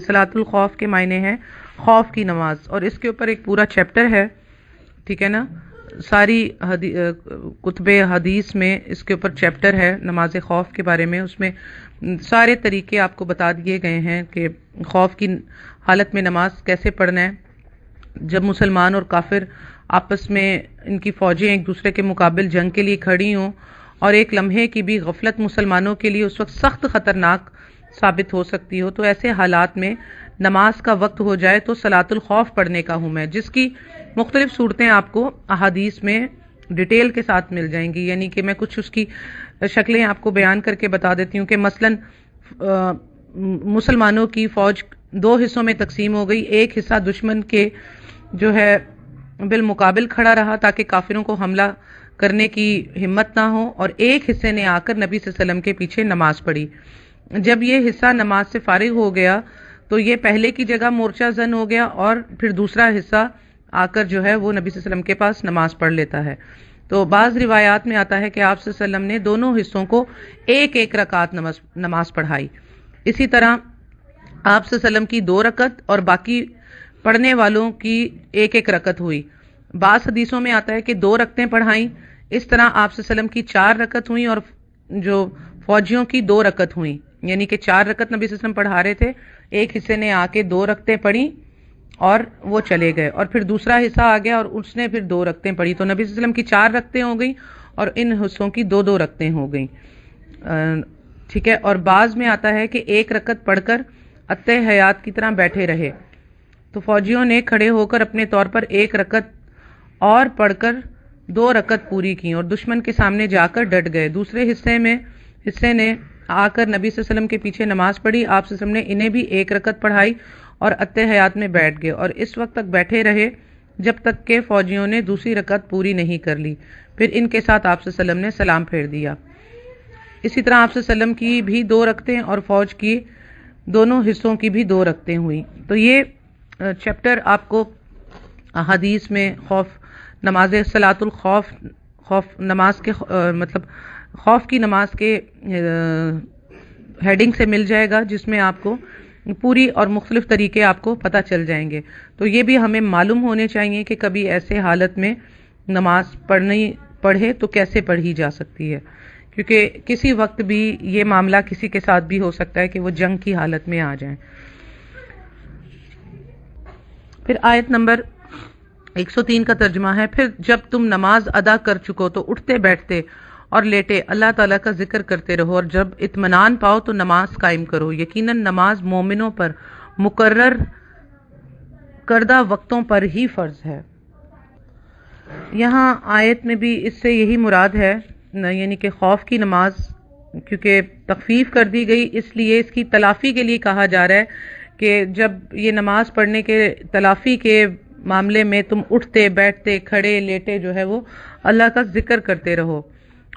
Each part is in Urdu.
صلاۃ الخوف کے معنی ہے خوف کی نماز، اور اس کے اوپر ایک پورا چیپٹر ہے، ٹھیک ہے نا، ساری کتب حدیث میں اس کے اوپر چیپٹر ہے نماز خوف کے بارے میں، اس میں سارے طریقے آپ کو بتا دیے گئے ہیں کہ خوف کی حالت میں نماز کیسے پڑھنا ہے، جب مسلمان اور کافر آپس میں ان کی فوجیں ایک دوسرے کے مقابل جنگ کے لیے کھڑی ہوں اور ایک لمحے کی بھی غفلت مسلمانوں کے لیے اس وقت سخت خطرناک ثابت ہو سکتی ہو، تو ایسے حالات میں نماز کا وقت ہو جائے تو صلاۃ الخوف پڑھنے کا حکم ہے، جس کی مختلف صورتیں آپ کو احادیث میں ڈیٹیل کے ساتھ مل جائیں گی، یعنی کہ میں کچھ اس کی شکلیں آپ کو بیان کر کے بتا دیتی ہوں کہ مثلاً مسلمانوں کی فوج دو حصوں میں تقسیم ہو گئی، ایک حصہ دشمن کے جو ہے بالمقابل کھڑا رہا تاکہ کافروں کو حملہ کرنے کی ہمت نہ ہو، اور ایک حصے نے آ کر نبی صلی اللہ علیہ وسلم کے پیچھے نماز پڑھی۔ جب یہ حصہ نماز سے فارغ ہو گیا تو یہ پہلے کی جگہ مورچہ زن ہو گیا، اور پھر دوسرا حصہ آ کر جو ہے وہ نبی صلی اللہ علیہ وسلم کے پاس نماز پڑھ لیتا ہے۔ تو بعض روایات میں آتا ہے کہ آپ صلی اللہ علیہ وسلم نے دونوں حصوں کو ایک ایک رکعت نماز پڑھائی، اسی طرح آپ صلی اللہ علیہ وسلم کی 2 رکعت اور باقی پڑھنے والوں کی ایک ایک رکعت ہوئی۔ بعض حدیثوں میں آتا ہے کہ 2 رکعتیں پڑھائیں، اس طرح آپ صلی اللہ علیہ وسلم کی 4 رکعت ہوئیں اور جو فوجیوں کی 2 رکعت ہوئیں، یعنی کہ 4 رکعت نبی صلی اللہ علیہ وسلم پڑھا رہے تھے، ایک حصے نے آ کے 2 رکعتیں پڑھی اور وہ چلے گئے، اور پھر دوسرا حصہ آ گیا اور اس نے پھر 2 رکعتیں پڑھی، تو نبی صلی اللہ علیہ وسلم کی 4 رکعتیں ہو گئیں اور ان حصوں کی 2 رکعتیں ہو گئیں، ٹھیک ہے۔ اور بعض میں آتا ہے کہ 1 رکعت پڑھ کر اتہ حیات کی طرح بیٹھے رہے، تو فوجیوں نے کھڑے ہو کر اپنے طور پر 1 رکعت اور پڑھ کر 2 رکعت پوری کی اور دشمن کے سامنے جا کر ڈٹ گئے۔ دوسرے حصے نے آ کر نبی صلی اللہ علیہ وسلم کے پیچھے نماز پڑھی، آپ صلی اللہ علیہ وسلم نے انہیں بھی 1 رکعت پڑھائی اور اتہ حیات میں بیٹھ گئے، اور اس وقت تک بیٹھے رہے جب تک کہ فوجیوں نے دوسری رکعت پوری نہیں کر لی، پھر ان کے ساتھ آپ صلی اللہ علیہ وسلم نے سلام پھیر دیا۔ اسی طرح آپ صلی اللہ علیہ وسلم کی بھی 2 رکعتیں اور فوج کی دونوں حصوں کی بھی 2 رکعتیں ہوئی۔ تو یہ چیپٹر آپ کو حدیث میں نماز صلاۃ الخوف نماز کے مطلب خوف کی نماز کے ہیڈنگ سے مل جائے گا، جس میں آپ کو پوری اور مختلف طریقے آپ کو پتہ چل جائیں گے۔ تو یہ بھی ہمیں معلوم ہونے چاہیے کہ کبھی ایسے حالت میں نماز پڑھے تو کیسے پڑھی جا سکتی ہے، کیونکہ کسی وقت بھی یہ معاملہ کسی کے ساتھ بھی ہو سکتا ہے کہ وہ جنگ کی حالت میں آ جائیں۔ پھر آیت نمبر 103 کا ترجمہ ہے، پھر جب تم نماز ادا کر چکو تو اٹھتے بیٹھتے اور لیٹے اللہ تعالیٰ کا ذکر کرتے رہو، اور جب اطمینان پاؤ تو نماز قائم کرو، یقیناً نماز مومنوں پر مقرر کردہ وقتوں پر ہی فرض ہے۔ یہاں آیت میں بھی اس سے یہی مراد ہے، یعنی کہ خوف کی نماز کیونکہ تخفیف کر دی گئی، اس لیے اس کی تلافی کے لیے کہا جا رہا ہے کہ جب یہ نماز پڑھنے کے تلافی کے معاملے میں تم اٹھتے بیٹھتے کھڑے لیٹے جو ہے وہ اللہ کا ذکر کرتے رہو،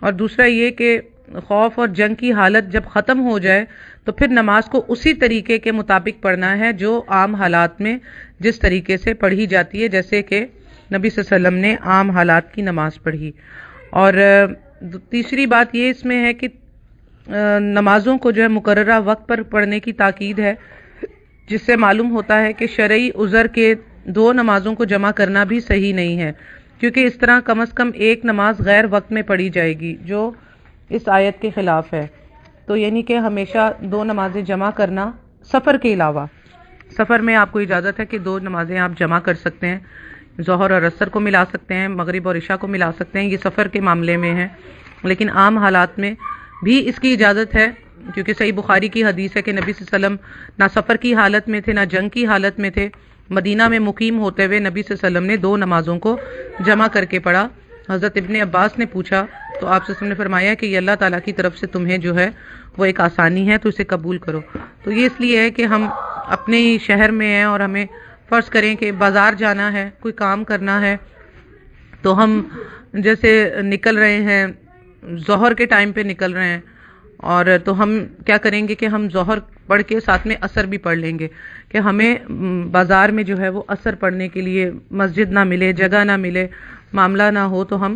اور دوسرا یہ کہ خوف اور جنگ کی حالت جب ختم ہو جائے تو پھر نماز کو اسی طریقے کے مطابق پڑھنا ہے جو عام حالات میں جس طریقے سے پڑھی جاتی ہے، جیسے کہ نبی صلی اللہ علیہ وسلم نے عام حالات کی نماز پڑھی۔ اور تیسری بات یہ اس میں ہے کہ نمازوں کو جو ہے مقررہ وقت پر پڑھنے کی تاکید ہے، جس سے معلوم ہوتا ہے کہ شرعی عذر کے 2 نمازوں کو جمع کرنا بھی صحیح نہیں ہے، کیونکہ اس طرح کم از کم ایک نماز غیر وقت میں پڑھی جائے گی جو اس آیت کے خلاف ہے۔ تو یعنی کہ ہمیشہ 2 نمازیں جمع کرنا، سفر کے علاوہ سفر میں آپ کو اجازت ہے کہ 2 نمازیں آپ جمع کر سکتے ہیں، ظہر اور عصر کو ملا سکتے ہیں، مغرب اور عشاء کو ملا سکتے ہیں، یہ سفر کے معاملے میں ہے، لیکن عام حالات میں بھی اس کی اجازت ہے، کیونکہ صحیح بخاری کی حدیث ہے کہ نبی صلی اللہ علیہ وسلم نہ سفر کی حالت میں تھے نہ جنگ کی حالت میں تھے، مدینہ میں مقیم ہوتے ہوئے نبی صلی اللہ علیہ وسلم نے 2 نمازوں کو جمع کر کے پڑھا۔ حضرت ابن عباس نے پوچھا تو آپ صلی اللہ علیہ وسلم نے فرمایا کہ یہ اللہ تعالیٰ کی طرف سے تمہیں جو ہے وہ ایک آسانی ہے تو اسے قبول کرو۔ تو یہ اس لیے ہے کہ ہم اپنے ہی شہر میں ہیں اور ہمیں فرض کریں کہ بازار جانا ہے، کوئی کام کرنا ہے، تو ہم جیسے نکل رہے ہیں ظہر کے ٹائم پہ نکل رہے ہیں، اور تو ہم کیا کریں گے کہ ہم ظہر پڑھ کے ساتھ میں عصر بھی پڑھ لیں گے، کہ ہمیں بازار میں جو ہے وہ عصر پڑھنے کے لیے مسجد نہ ملے، جگہ نہ ملے، معاملہ نہ ہو، تو ہم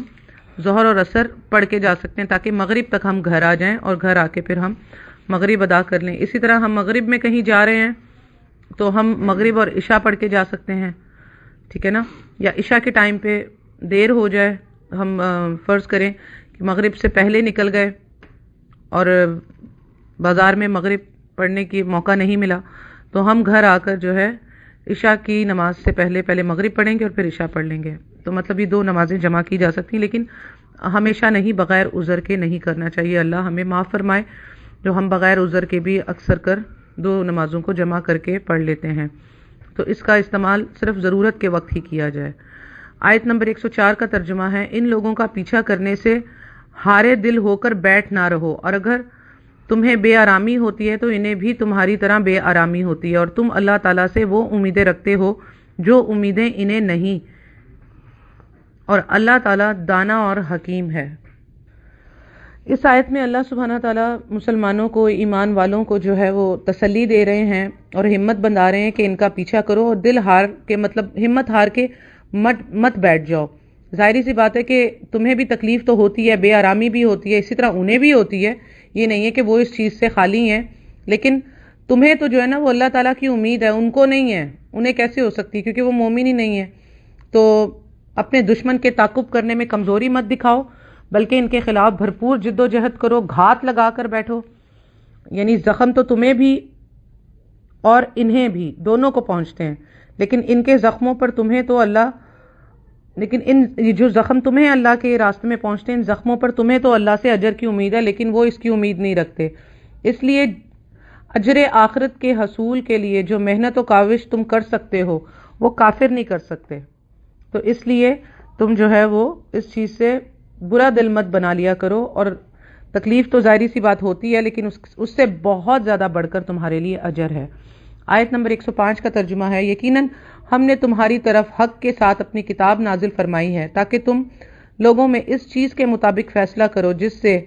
ظہر اور عصر پڑھ کے جا سکتے ہیں تاکہ مغرب تک ہم گھر آ جائیں اور گھر آ کے پھر ہم مغرب ادا کر لیں۔ اسی طرح ہم مغرب میں کہیں جا رہے ہیں تو ہم مغرب اور عشاء پڑھ کے جا سکتے ہیں، ٹھیک ہے نا، یا عشاء کے ٹائم پہ دیر ہو جائے، ہم فرض کریں کہ مغرب سے پہلے نکل گئے اور بازار میں مغرب پڑھنے کی موقع نہیں ملا، تو ہم گھر آ کر جو ہے عشاء کی نماز سے پہلے مغرب پڑھیں گے اور پھر عشاء پڑھ لیں گے. تو مطلب یہ دو نمازیں جمع کی جا سکتی ہیں، لیکن ہمیشہ نہیں، بغیر عذر کے نہیں کرنا چاہیے. اللہ ہمیں معاف فرمائے جو ہم بغیر عذر کے بھی اکثر کر دو نمازوں کو جمع کر کے پڑھ لیتے ہیں. تو اس کا استعمال صرف ضرورت کے وقت ہی کیا جائے. آیت نمبر 104 کا ترجمہ ہے، ان لوگوں کا پیچھا کرنے سے ہارے دل ہو کر بیٹھ نہ رہو، اور اگر تمہیں بے آرامی ہوتی ہے تو انہیں بھی تمہاری طرح بے آرامی ہوتی ہے، اور تم اللہ تعالیٰ سے وہ امیدیں رکھتے ہو جو امیدیں انہیں نہیں، اور اللہ تعالیٰ دانا اور حکیم ہے. اس آیت میں اللہ سبحانہ تعالیٰ مسلمانوں کو، ایمان والوں کو جو ہے وہ تسلی دے رہے ہیں اور ہمت بندھا رہے ہیں کہ ان کا پیچھا کرو، اور دل ہار کے مطلب ہمت ہار کے مت بیٹھ جاؤ. ظاہری سی بات ہے کہ تمہیں بھی تکلیف تو ہوتی ہے، بے آرامی بھی ہوتی ہے، اسی طرح انہیں بھی ہوتی ہے، یہ نہیں ہے کہ وہ اس چیز سے خالی ہیں، لیکن تمہیں تو جو ہے نا وہ اللہ تعالیٰ کی امید ہے، ان کو نہیں ہے. انہیں کیسے ہو سکتی، کیونکہ وہ مومن ہی نہیں ہے. تو اپنے دشمن کے تعقب کرنے میں کمزوری مت دکھاؤ، بلکہ ان کے خلاف بھرپور جد و جہد کرو، گھات لگا کر بیٹھو. یعنی زخم تو تمہیں بھی اور انہیں بھی، دونوں کو پہنچتے ہیں، لیکن ان کے زخموں پر تمہیں تو اللہ، لیکن ان جو زخم تمہیں اللہ کے راستے میں پہنچتے ہیں، ان زخموں پر تمہیں تو اللہ سے اجر کی امید ہے، لیکن وہ اس کی امید نہیں رکھتے. اس لیے اجر آخرت کے حصول کے لیے جو محنت و کاوش تم کر سکتے ہو وہ کافر نہیں کر سکتے. تو اس لیے تم جو ہے وہ اس چیز سے برا دل مت بنا لیا کرو، اور تکلیف تو ظاہری سی بات ہوتی ہے، لیکن اس سے بہت زیادہ بڑھ کر تمہارے لیے اجر ہے. آیت نمبر 105 کا ترجمہ ہے، یقیناً ہم نے تمہاری طرف حق کے ساتھ اپنی کتاب نازل فرمائی ہے تاکہ تم لوگوں میں اس چیز کے مطابق فیصلہ کرو جس سے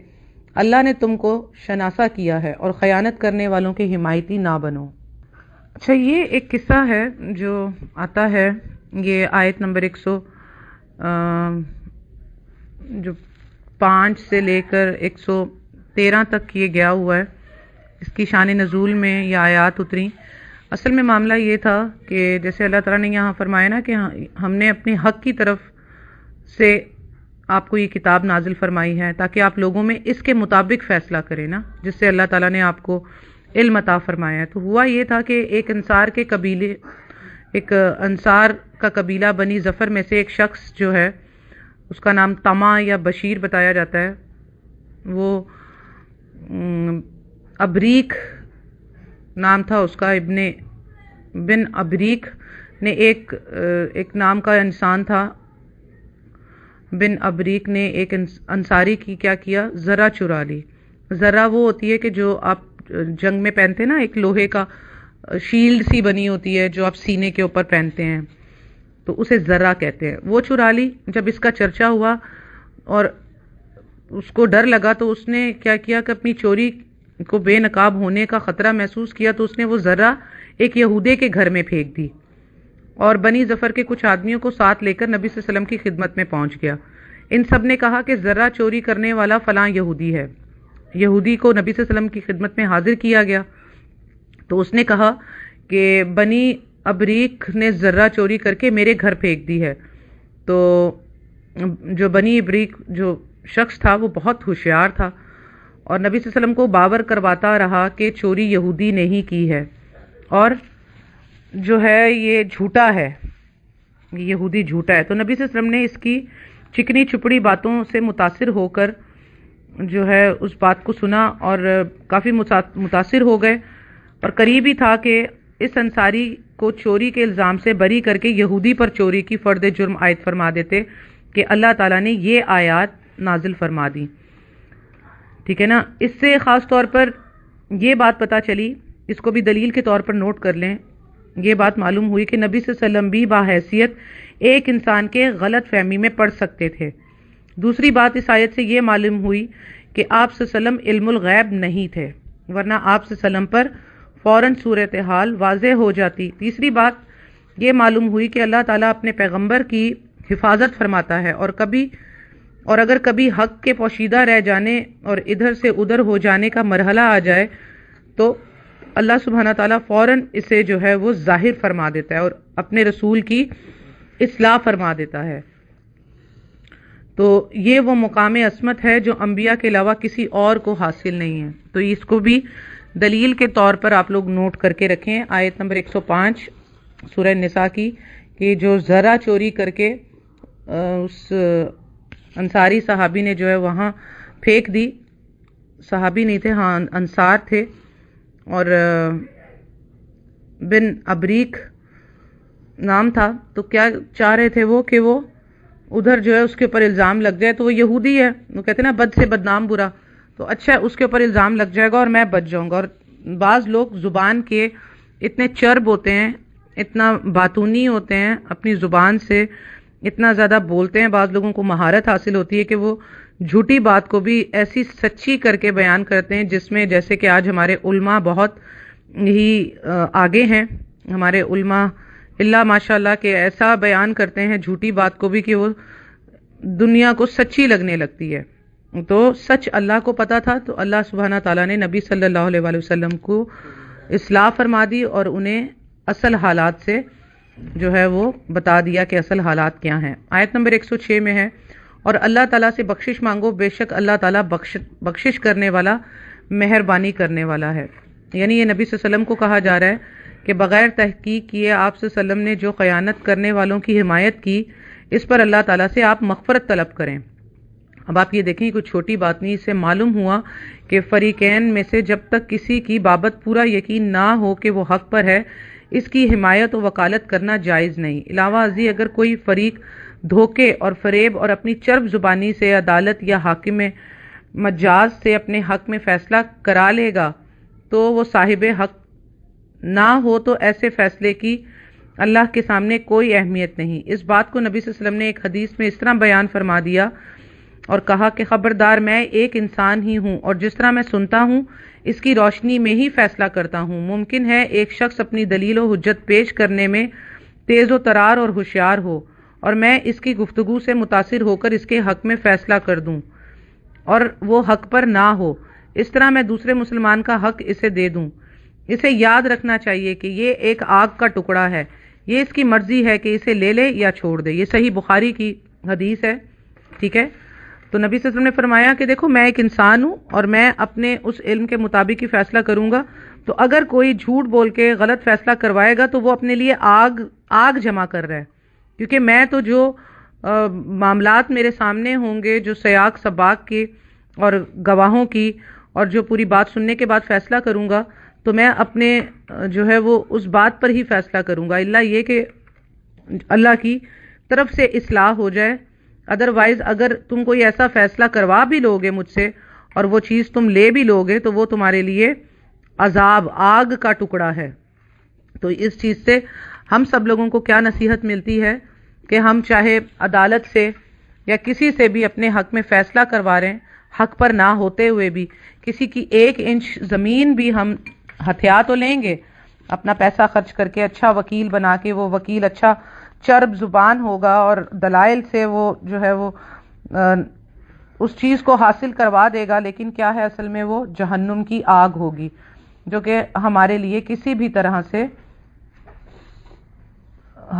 اللہ نے تم کو شناسا کیا ہے، اور خیانت کرنے والوں کے حمایتی نہ بنو. اچھا، یہ ایک قصہ ہے جو آتا ہے، یہ آیت نمبر 5 سے لے کر 113 تک یہ گیا ہوا ہے. اس کی شان نزول میں یہ آیات اتری. اصل میں معاملہ یہ تھا کہ جیسے اللہ تعالیٰ نے یہاں فرمایا نا کہ ہم نے اپنے حق کی طرف سے آپ کو یہ کتاب نازل فرمائی ہے تاکہ آپ لوگوں میں اس کے مطابق فیصلہ کریں نا، جس سے اللہ تعالیٰ نے آپ کو علم عطا فرمایا ہے. تو ہوا یہ تھا کہ ایک انصار کا قبیلہ بنی ظفر میں سے ایک شخص جو ہے، اس کا نام طمع یا بشیر بتایا جاتا ہے، وہ ابریک نام تھا اس کا، بن ابریک نے ایک نام کا انسان تھا. بن ابریک نے ایک انصاری کی کیا کیا، ذرہ چرا لی. ذرہ وہ ہوتی ہے کہ جو آپ جنگ میں پہنتے ہیں نا، ایک لوہے کا شیلڈ سی بنی ہوتی ہے جو آپ سینے کے اوپر پہنتے ہیں، تو اسے ذرہ کہتے ہیں. وہ چرا لی. جب اس کا چرچا ہوا اور اس کو ڈر لگا تو اس نے کیا کیا کہ اپنی چوری کو بے نقاب ہونے کا خطرہ محسوس کیا تو اس نے وہ ذرہ ایک یہودے کے گھر میں پھینک دی، اور بنی ظفر کے کچھ آدمیوں کو ساتھ لے کر نبی صلی اللہ علیہ وسلم کی خدمت میں پہنچ گیا. ان سب نے کہا کہ ذرہ چوری کرنے والا فلاں یہودی ہے. یہودی کو نبی صلی اللہ علیہ وسلم کی خدمت میں حاضر کیا گیا تو اس نے کہا کہ بنی ابریک نے ذرہ چوری کر کے میرے گھر پھینک دی ہے. تو جو بنی ابریک جو شخص تھا وہ بہت ہوشیار تھا، اور نبی صلی اللہ علیہ وسلم کو باور کرواتا رہا کہ چوری یہودی نے ہی کی ہے، اور جو ہے یہ جھوٹا ہے، یہ یہودی جھوٹا ہے. تو نبی صلی اللہ علیہ وسلم نے اس کی چکنی چپڑی باتوں سے متاثر ہو کر جو ہے اس بات کو سنا اور کافی متاثر ہو گئے، اور قریب ہی تھا کہ اس انصاری کو چوری کے الزام سے بری کر کے یہودی پر چوری کی فرد جرم عائد فرما دیتے کہ اللہ تعالیٰ نے یہ آیات نازل فرما دی. ٹھیک ہے نا. اس سے خاص طور پر یہ بات پتہ چلی، اس کو بھی دلیل کے طور پر نوٹ کر لیں، یہ بات معلوم ہوئی کہ نبی صلی اللہ علیہ وسلم بھی باحیثیت ایک انسان کے غلط فہمی میں پڑ سکتے تھے. دوسری بات اس آیت سے یہ معلوم ہوئی کہ آپ صلی اللہ علیہ وسلم علم الغیب نہیں تھے، ورنہ آپ صلی اللہ علیہ وسلم پر فوراً صورتحال واضح ہو جاتی. تیسری بات یہ معلوم ہوئی کہ اللہ تعالیٰ اپنے پیغمبر کی حفاظت فرماتا ہے، اور اگر کبھی حق کے پوشیدہ رہ جانے اور ادھر سے ادھر ہو جانے کا مرحلہ آ جائے تو اللہ سبحانہ تعالیٰ فوراً اسے جو ہے وہ ظاہر فرما دیتا ہے اور اپنے رسول کی اصلاح فرما دیتا ہے. تو یہ وہ مقام عصمت ہے جو انبیاء کے علاوہ کسی اور کو حاصل نہیں ہے. تو اس کو بھی دلیل کے طور پر آپ لوگ نوٹ کر کے رکھیں. آیت نمبر 105 سورہ نساء کی کہ جو ذرا چوری کر کے اس انصاری صحابی نے جو ہے وہاں پھینک دی. صحابی نہیں تھے، ہاں انصار تھے، اور بن ابریک نام تھا. تو کیا چاہ رہے تھے وہ کہ وہ ادھر جو ہے اس کے اوپر الزام لگ جائے. تو وہ یہودی ہے، وہ کہتے ہیں نا بد سے بدنام برا، تو اچھا اس کے اوپر الزام لگ جائے گا اور میں بچ جاؤں گا. اور بعض لوگ زبان کے اتنے چرب ہوتے ہیں، اتنا باتونی ہوتے ہیں، اپنی زبان سے اتنا زیادہ بولتے ہیں. بعض لوگوں کو مہارت حاصل ہوتی ہے کہ وہ جھوٹی بات کو بھی ایسی سچی کر کے بیان کرتے ہیں، جس میں جیسے کہ آج ہمارے علماء بہت ہی آگے ہیں. ہمارے علماء اللہ ماشاء اللہ کہ ایسا بیان کرتے ہیں جھوٹی بات کو بھی کہ وہ دنیا کو سچی لگنے لگتی ہے. تو سچ اللہ کو پتا تھا، تو اللہ سبحانہ تعالیٰ نے نبی صلی اللہ علیہ وآلہ وسلم کو اصلاح فرما دی اور انہیں اصل حالات سے جو ہے وہ بتا دیا کہ اصل حالات کیا ہیں. آیت نمبر 106 میں ہے، اور اللہ تعالیٰ سے بخشش مانگو، بے شک اللہ تعالیٰ بخشش کرنے والا، مہربانی کرنے والا ہے. یعنی یہ نبی صلی اللہ علیہ وسلم کو کہا جا رہا ہے کہ بغیر تحقیق کیے آپ صلی اللہ علیہ وسلم نے جو خیانت کرنے والوں کی حمایت کی، اس پر اللہ تعالیٰ سے آپ مغفرت طلب کریں. اب آپ یہ دیکھیں کوئی چھوٹی بات نہیں. اس سے معلوم ہوا کہ فریقین میں سے جب تک کسی کی بابت پورا یقین نہ ہو کہ وہ حق پر ہے، اس کی حمایت و وکالت کرنا جائز نہیں. علاوہ ازیں اگر کوئی فریق دھوکے اور فریب اور اپنی چرب زبانی سے عدالت یا حاکم مجاز سے اپنے حق میں فیصلہ کرا لے گا تو وہ صاحب حق نہ ہو، تو ایسے فیصلے کی اللہ کے سامنے کوئی اہمیت نہیں. اس بات کو نبی صلی اللہ علیہ وسلم نے ایک حدیث میں اس طرح بیان فرما دیا اور کہا کہ خبردار، میں ایک انسان ہی ہوں اور جس طرح میں سنتا ہوں اس کی روشنی میں ہی فیصلہ کرتا ہوں. ممکن ہے ایک شخص اپنی دلیل و حجت پیش کرنے میں تیز و ترار اور ہوشیار ہو اور میں اس کی گفتگو سے متاثر ہو کر اس کے حق میں فیصلہ کر دوں اور وہ حق پر نہ ہو. اس طرح میں دوسرے مسلمان کا حق اسے دے دوں. اسے یاد رکھنا چاہیے کہ یہ ایک آگ کا ٹکڑا ہے، یہ اس کی مرضی ہے کہ اسے لے لے یا چھوڑ دے. یہ صحیح بخاری کی حدیث ہے. ٹھیک ہے، تو نبی صلی اللہ علیہ وسلم نے فرمایا کہ دیکھو میں ایک انسان ہوں اور میں اپنے اس علم کے مطابق ہی فیصلہ کروں گا. تو اگر کوئی جھوٹ بول کے غلط فیصلہ کروائے گا تو وہ اپنے لیے آگ جمع کر رہا ہے، کیونکہ میں تو جو معاملات میرے سامنے ہوں گے، جو سیاق سباق کی اور گواہوں کی اور جو پوری بات سننے کے بعد فیصلہ کروں گا، تو میں اپنے جو ہے وہ اس بات پر ہی فیصلہ کروں گا، الا یہ کہ اللہ کی طرف سے اصلاح ہو جائے. ادروائز اگر تم کوئی ایسا فیصلہ کروا بھی لوگے مجھ سے اور وہ چیز تم لے بھی لوگے تو وہ تمہارے لیے عذاب، آگ کا ٹکڑا ہے. تو اس چیز سے ہم سب لوگوں کو کیا نصیحت ملتی ہے کہ ہم چاہے عدالت سے یا کسی سے بھی اپنے حق میں فیصلہ کروا رہے ہیں، حق پر نہ ہوتے ہوئے بھی کسی کی 1 انچ زمین بھی ہم ہتھیا تو لیں گے، اپنا پیسہ خرچ کر کے اچھا وکیل بنا کے، وہ وکیل اچھا چرب زبان ہوگا اور دلائل سے وہ جو ہے وہ اس چیز کو حاصل کروا دے گا، لیکن کیا ہے اصل میں وہ جہنم کی آگ ہوگی جو کہ ہمارے لیے کسی بھی طرح سے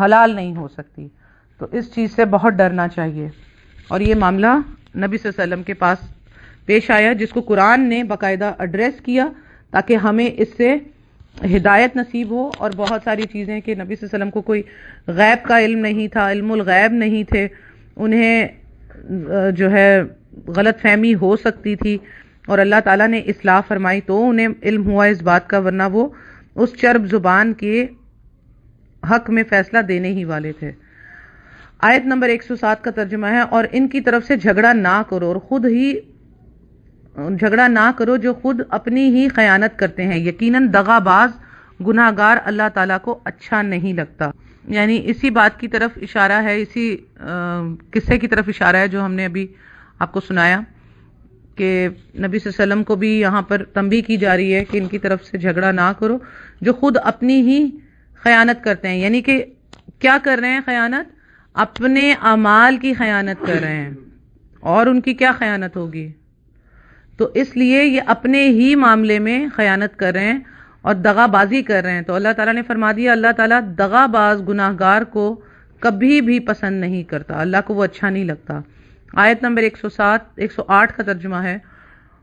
حلال نہیں ہو سکتی. تو اس چیز سے بہت ڈرنا چاہیے. اور یہ معاملہ نبی صلی اللہ علیہ وسلم کے پاس پیش آیا جس کو قرآن نے باقاعدہ ایڈریس کیا تاکہ ہمیں اس سے ہدایت نصیب ہو. اور بہت ساری چیزیں کہ نبی صلی اللہ علیہ وسلم کو کوئی غیب کا علم نہیں تھا، علم الغیب نہیں تھے، انہیں جو ہے غلط فہمی ہو سکتی تھی اور اللہ تعالیٰ نے اصلاح فرمائی تو انہیں علم ہوا اس بات کا، ورنہ وہ اس چرب زبان کے حق میں فیصلہ دینے ہی والے تھے. آیت نمبر 107 کا ترجمہ ہے، اور ان کی طرف سے جھگڑا نہ کرو اور خود ہی جھگڑا نہ کرو جو خود اپنی ہی خیانت کرتے ہیں، یقیناً دغا باز گناہگار اللہ تعالیٰ کو اچھا نہیں لگتا. یعنی اسی بات کی طرف اشارہ ہے، اسی قصے کی طرف اشارہ ہے جو ہم نے ابھی آپ کو سنایا کہ نبی صلی اللہ علیہ وسلم کو بھی یہاں پر تنبیہ کی جا رہی ہے کہ ان کی طرف سے جھگڑا نہ کرو جو خود اپنی ہی خیانت کرتے ہیں. یعنی کہ کیا کر رہے ہیں خیانت؟ اپنے اعمال کی خیانت کر رہے ہیں، اور ان کی کیا خیانت ہوگی؟ تو اس لیے یہ اپنے ہی معاملے میں خیانت کر رہے ہیں اور دغا بازی کر رہے ہیں، تو اللہ تعالیٰ نے فرما دیا اللہ تعالیٰ دغا باز گناہگار کو کبھی بھی پسند نہیں کرتا، اللہ کو وہ اچھا نہیں لگتا۔ آیت نمبر 108 کا ترجمہ ہے،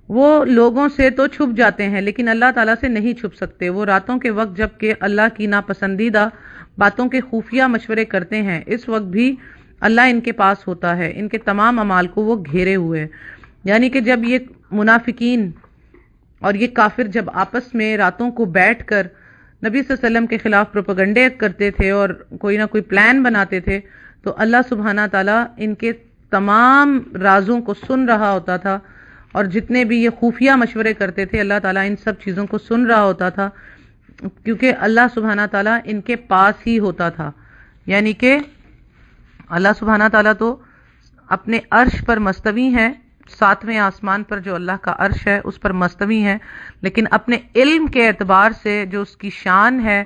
وہ لوگوں سے تو چھپ جاتے ہیں لیکن اللہ تعالیٰ سے نہیں چھپ سکتے۔ وہ راتوں کے وقت جب کہ اللہ کی ناپسندیدہ باتوں کے خفیہ مشورے کرتے ہیں، اس وقت بھی اللہ ان کے پاس ہوتا ہے، ان کے تمام اعمال کو وہ گھیرے ہوئے۔ یعنی کہ جب یہ منافقین اور یہ کافر جب آپس میں راتوں کو بیٹھ کر نبی صلی اللہ علیہ وسلم کے خلاف پروپیگنڈے کرتے تھے اور کوئی نہ کوئی پلان بناتے تھے، تو اللہ سبحانہ تعالیٰ ان کے تمام رازوں کو سن رہا ہوتا تھا، اور جتنے بھی یہ خفیہ مشورے کرتے تھے اللہ تعالیٰ ان سب چیزوں کو سن رہا ہوتا تھا، کیونکہ اللہ سبحانہ تعالیٰ ان کے پاس ہی ہوتا تھا۔ یعنی کہ اللہ سبحانہ تعالیٰ تو اپنے عرش پر مستوی ہیں، 7ویں آسمان پر جو اللہ کا عرش ہے اس پر مستوی ہیں، لیکن اپنے علم کے اعتبار سے جو اس کی شان ہے،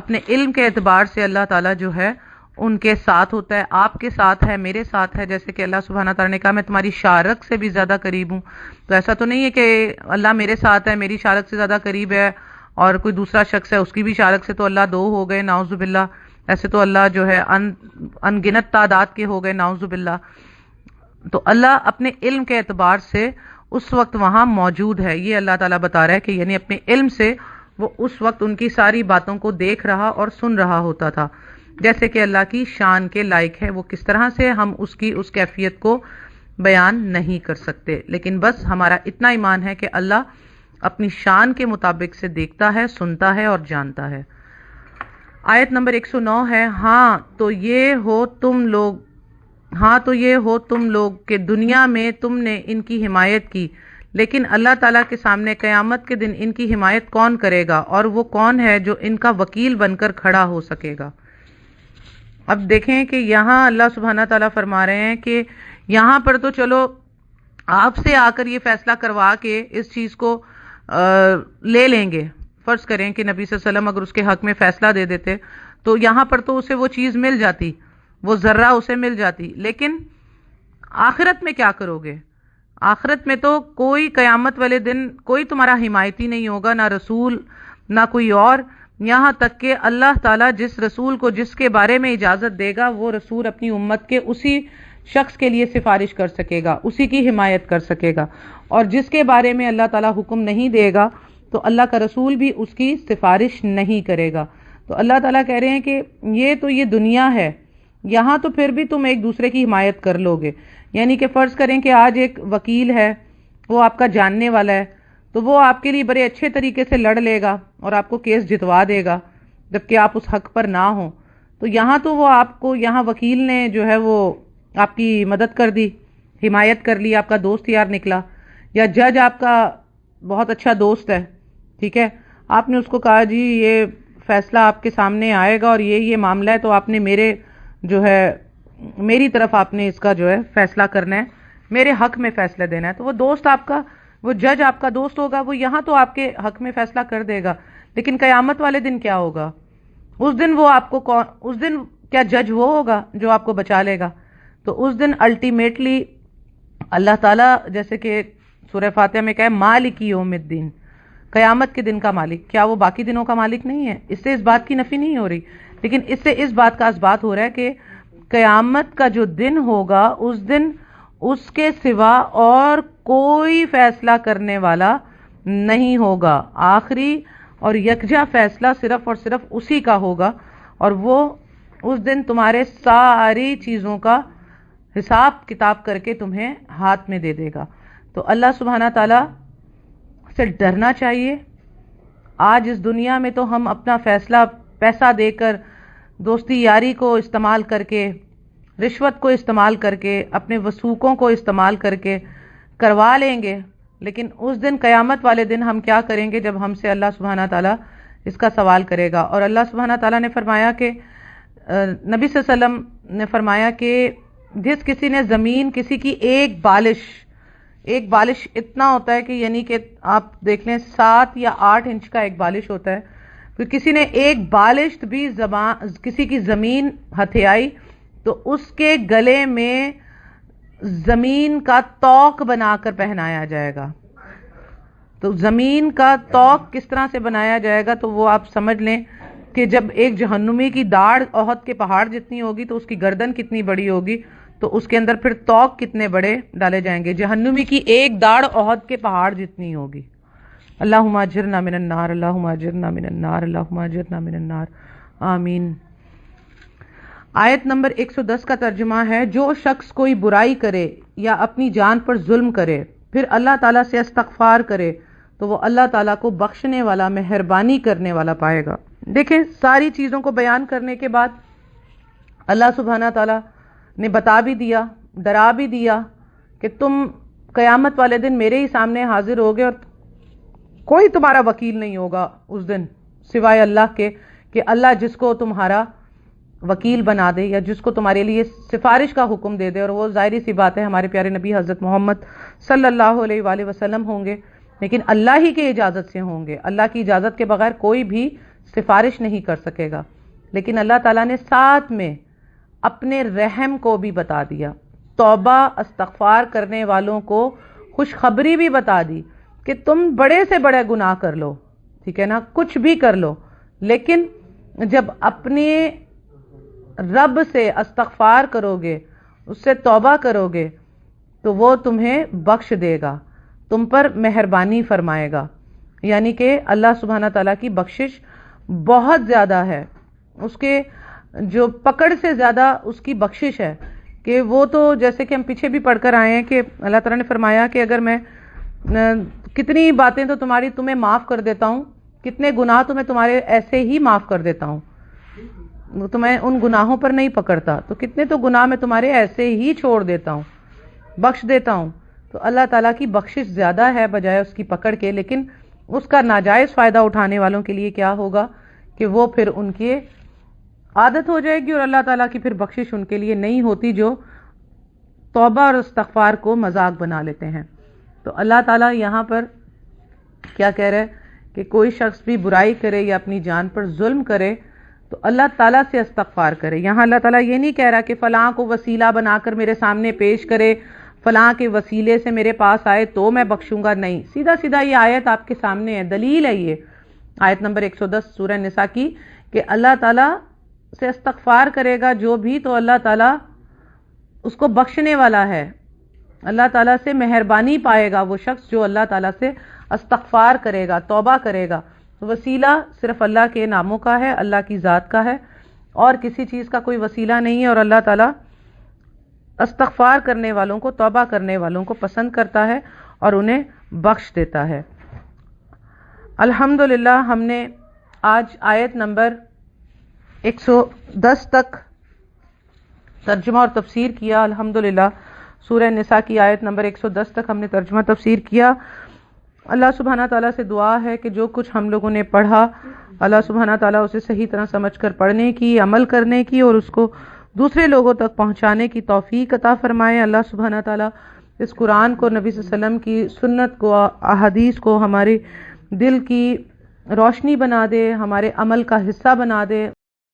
اپنے علم کے اعتبار سے اللہ تعالیٰ جو ہے ان کے ساتھ ہوتا ہے، آپ کے ساتھ ہے، میرے ساتھ ہے۔ جیسے کہ اللہ سبحانہ تعالیٰ نے کہا میں تمہاری شارک سے بھی زیادہ قریب ہوں، تو ایسا تو نہیں ہے کہ اللہ میرے ساتھ ہے، میری شارک سے زیادہ قریب ہے، اور کوئی دوسرا شخص ہے اس کی بھی شارک سے تو اللہ 2 ہو گئے، نعوذ باللہ۔ ایسے تو اللہ جو ہے ان گنت تعداد کے ہو گئے، نعوذ باللہ۔ تو اللہ اپنے علم کے اعتبار سے اس وقت وہاں موجود ہے، یہ اللہ تعالیٰ بتا رہا ہے کہ یعنی اپنے علم سے وہ اس وقت ان کی ساری باتوں کو دیکھ رہا اور سن رہا ہوتا تھا۔ جیسے کہ اللہ کی شان کے لائق ہے، وہ کس طرح سے ہم اس کی اس کیفیت کو بیان نہیں کر سکتے، لیکن بس ہمارا اتنا ایمان ہے کہ اللہ اپنی شان کے مطابق سے دیکھتا ہے، سنتا ہے اور جانتا ہے۔ آیت نمبر 109 ہے، ہاں تو یہ ہو تم لوگ کہ دنیا میں تم نے ان کی حمایت کی، لیکن اللہ تعالیٰ کے سامنے قیامت کے دن ان کی حمایت کون کرے گا، اور وہ کون ہے جو ان کا وکیل بن کر کھڑا ہو سکے گا۔ اب دیکھیں کہ یہاں اللہ سبحانہ تعالیٰ فرما رہے ہیں کہ یہاں پر تو چلو آپ سے آ کر یہ فیصلہ کروا کے اس چیز کو لے لیں گے، فرض کریں کہ نبی صلی اللہ علیہ وسلم اگر اس کے حق میں فیصلہ دے دیتے تو یہاں پر تو اسے وہ چیز مل جاتی، وہ ذرہ اسے مل جاتی، لیکن آخرت میں کیا کرو گے؟ آخرت میں تو کوئی قیامت والے دن کوئی تمہارا حمایتی نہیں ہوگا، نہ رسول نہ کوئی اور، یہاں تک کہ اللہ تعالیٰ جس رسول کو جس کے بارے میں اجازت دے گا وہ رسول اپنی امت کے اسی شخص کے لیے سفارش کر سکے گا، اسی کی حمایت کر سکے گا، اور جس کے بارے میں اللہ تعالیٰ حکم نہیں دے گا تو اللہ کا رسول بھی اس کی سفارش نہیں کرے گا۔ تو اللہ تعالیٰ کہہ رہے ہیں کہ یہ دنیا ہے، یہاں تو پھر بھی تم ایک دوسرے کی حمایت کر لو گے۔ یعنی کہ فرض کریں کہ آج ایک وکیل ہے، وہ آپ کا جاننے والا ہے، تو وہ آپ کے لیے بڑے اچھے طریقے سے لڑ لے گا اور آپ کو کیس جتوا دے گا جبکہ آپ اس حق پر نہ ہوں، تو یہاں تو وہ آپ کو یہاں وکیل نے جو ہے وہ آپ کی مدد کر دی، حمایت کر لی، آپ کا دوست یار نکلا، یا جج آپ کا بہت اچھا دوست ہے، ٹھیک ہے، آپ نے اس کو کہا جی یہ فیصلہ آپ کے سامنے آئے گا اور یہ معاملہ ہے، تو آپ نے میری طرف آپ نے اس کا جو ہے فیصلہ کرنا ہے، میرے حق میں فیصلہ دینا ہے، تو وہ دوست آپ کا، وہ جج آپ کا دوست ہوگا، وہ یہاں تو آپ کے حق میں فیصلہ کر دے گا، لیکن قیامت والے دن کیا ہوگا؟ اس دن وہ آپ کو اس دن کیا جج وہ ہوگا جو آپ کو بچا لے گا؟ تو اس دن الٹیمیٹلی اللہ تعالیٰ جیسے کہ سورہ فاتحہ میں کہا ہے مالک یوم الدین، قیامت کے دن کا مالک، کیا وہ باقی دنوں کا مالک نہیں ہے؟ اس سے اس بات کی نفی نہیں ہو رہی، لیکن اس سے اس بات کا اثبات ہو رہا ہے کہ قیامت کا جو دن ہوگا اس دن اس کے سوا اور کوئی فیصلہ کرنے والا نہیں ہوگا، آخری اور یکجا فیصلہ صرف اور صرف اسی کا ہوگا، اور وہ اس دن تمہارے ساری چیزوں کا حساب کتاب کر کے تمہیں ہاتھ میں دے دے گا۔ تو اللہ سبحانہ تعالیٰ سے ڈرنا چاہیے۔ آج اس دنیا میں تو ہم اپنا فیصلہ پیسہ دے کر، دوستی یاری کو استعمال کر کے، رشوت کو استعمال کر کے، اپنے وثوقوں کو استعمال کر کے کروا لیں گے، لیکن اس دن قیامت والے دن ہم کیا کریں گے جب ہم سے اللہ سبحانہ تعالیٰ اس کا سوال کرے گا؟ اور اللہ سبحانہ تعالیٰ نے فرمایا کہ نبی صلی اللہ علیہ وسلم نے فرمایا کہ جس کسی نے زمین، کسی کی ایک بالش اتنا ہوتا ہے کہ یعنی کہ آپ دیکھ لیں 7 یا 8 انچ کا ایک بالش ہوتا ہے، تو کسی نے ایک بالش بھی کسی کی زمین ہتھیائی تو اس کے گلے میں زمین کا توق بنا کر پہنایا جائے گا، تو زمین کا توق کس طرح سے بنایا جائے گا تو وہ آپ سمجھ لیں کہ جب ایک جہنمی کی داڑھ احد کے پہاڑ جتنی ہوگی تو اس کی گردن کتنی بڑی ہوگی، تو اس کے اندر پھر توق کتنے بڑے ڈالے جائیں گے، جہنمی کی ایک داڑھ احد کے پہاڑ جتنی ہوگی۔ اللہم اجرنا من النار، اللہم اجرنا من النار، اللہم اجرنا من النار، آمین۔ آیت نمبر 110 کا ترجمہ ہے، جو شخص کوئی برائی کرے یا اپنی جان پر ظلم کرے پھر اللہ تعالیٰ سے استغفار کرے تو وہ اللہ تعالیٰ کو بخشنے والا، مہربانی کرنے والا پائے گا۔ دیکھیں، ساری چیزوں کو بیان کرنے کے بعد اللہ سبحانہ تعالیٰ نے بتا بھی دیا، ڈرا بھی دیا کہ تم قیامت والے دن میرے ہی سامنے حاضر ہوگے اور کوئی تمہارا وکیل نہیں ہوگا اس دن سوائے اللہ کے، کہ اللہ جس کو تمہارا وکیل بنا دے یا جس کو تمہارے لیے سفارش کا حکم دے دے، اور وہ ظاہری سی بات ہے ہمارے پیارے نبی حضرت محمد صلی اللہ علیہ وآلہ وسلم ہوں گے، لیکن اللہ ہی کی اجازت سے ہوں گے۔ اللہ کی اجازت کے بغیر کوئی بھی سفارش نہیں کر سکے گا۔ لیکن اللہ تعالیٰ نے ساتھ میں اپنے رحم کو بھی بتا دیا، توبہ استغفار کرنے والوں کو خوشخبری بھی بتا دی کہ تم بڑے سے بڑے گناہ کر لو، ٹھیک ہے نا، کچھ بھی کر لو، لیکن جب اپنے رب سے استغفار کرو گے، اس سے توبہ کرو گے تو وہ تمہیں بخش دے گا، تم پر مہربانی فرمائے گا۔ یعنی کہ اللہ سبحانہ تعالیٰ کی بخشش بہت زیادہ ہے، اس کے جو پکڑ سے زیادہ اس کی بخشش ہے، کہ وہ تو جیسے کہ ہم پیچھے بھی پڑھ کر آئے ہیں کہ اللہ تعالیٰ نے فرمایا کہ اگر میں کتنی باتیں تو تمہیں معاف کر دیتا ہوں، کتنے گناہ تو میں تمہارے ایسے ہی معاف کر دیتا ہوں، تو میں ان گناہوں پر نہیں پکڑتا، تو کتنے تو گناہ میں تمہارے ایسے ہی چھوڑ دیتا ہوں، بخش دیتا ہوں۔ تو اللہ تعالیٰ کی بخشش زیادہ ہے بجائے اس کی پکڑ کے، لیکن اس کا ناجائز فائدہ اٹھانے والوں کے لیے کیا ہوگا کہ وہ پھر ان کی عادت ہو جائے گی، اور اللہ تعالیٰ کی پھر بخشش ان کے لیے نہیں ہوتی، جو توبہ اور استغفار کو مذاق بنا لیتے ہیں۔ تو اللہ تعالیٰ یہاں پر کیا کہہ رہے ہیں کہ کوئی شخص بھی برائی کرے یا اپنی جان پر ظلم کرے تو اللہ تعالیٰ سے استغفار کرے۔ یہاں اللہ تعالیٰ یہ نہیں کہہ رہا کہ فلاں کو وسیلہ بنا کر میرے سامنے پیش کرے، فلاں کے وسیلے سے میرے پاس آئے تو میں بخشوں گا، نہیں، سیدھا سیدھا یہ آیت آپ کے سامنے ہے، دلیل ہے یہ آیت نمبر 110 سورہ نساء کی، کہ اللہ تعالیٰ سے استغفار کرے گا جو بھی تو اللہ تعالیٰ اس کو بخشنے والا ہے، اللہ تعالیٰ سے مہربانی پائے گا وہ شخص جو اللہ تعالیٰ سے استغفار کرے گا، توبہ کرے گا۔ وسیلہ صرف اللہ کے ناموں کا ہے، اللہ کی ذات کا ہے، اور کسی چیز کا کوئی وسیلہ نہیں ہے، اور اللہ تعالیٰ استغفار کرنے والوں کو، توبہ کرنے والوں کو پسند کرتا ہے اور انہیں بخش دیتا ہے۔ الحمدللہ ہم نے آج آیت نمبر 110 تک ترجمہ اور تفسیر کیا۔ الحمدللہ سورہ نساء کی آیت نمبر 110 تک ہم نے ترجمہ تفسیر کیا۔ اللہ سبحانہ تعالیٰ سے دعا ہے کہ جو کچھ ہم لوگوں نے پڑھا، اللہ سبحانہ تعالیٰ اسے صحیح طرح سمجھ کر پڑھنے کی، عمل کرنے کی اور اس کو دوسرے لوگوں تک پہنچانے کی توفیق عطا فرمائے۔ اللہ سبحانہ تعالیٰ اس قرآن کو، نبی صلی اللہ علیہ وسلم کی سنت کو، احادیث کو ہمارے دل کی روشنی بنا دے، ہمارے عمل کا حصہ بنا دے۔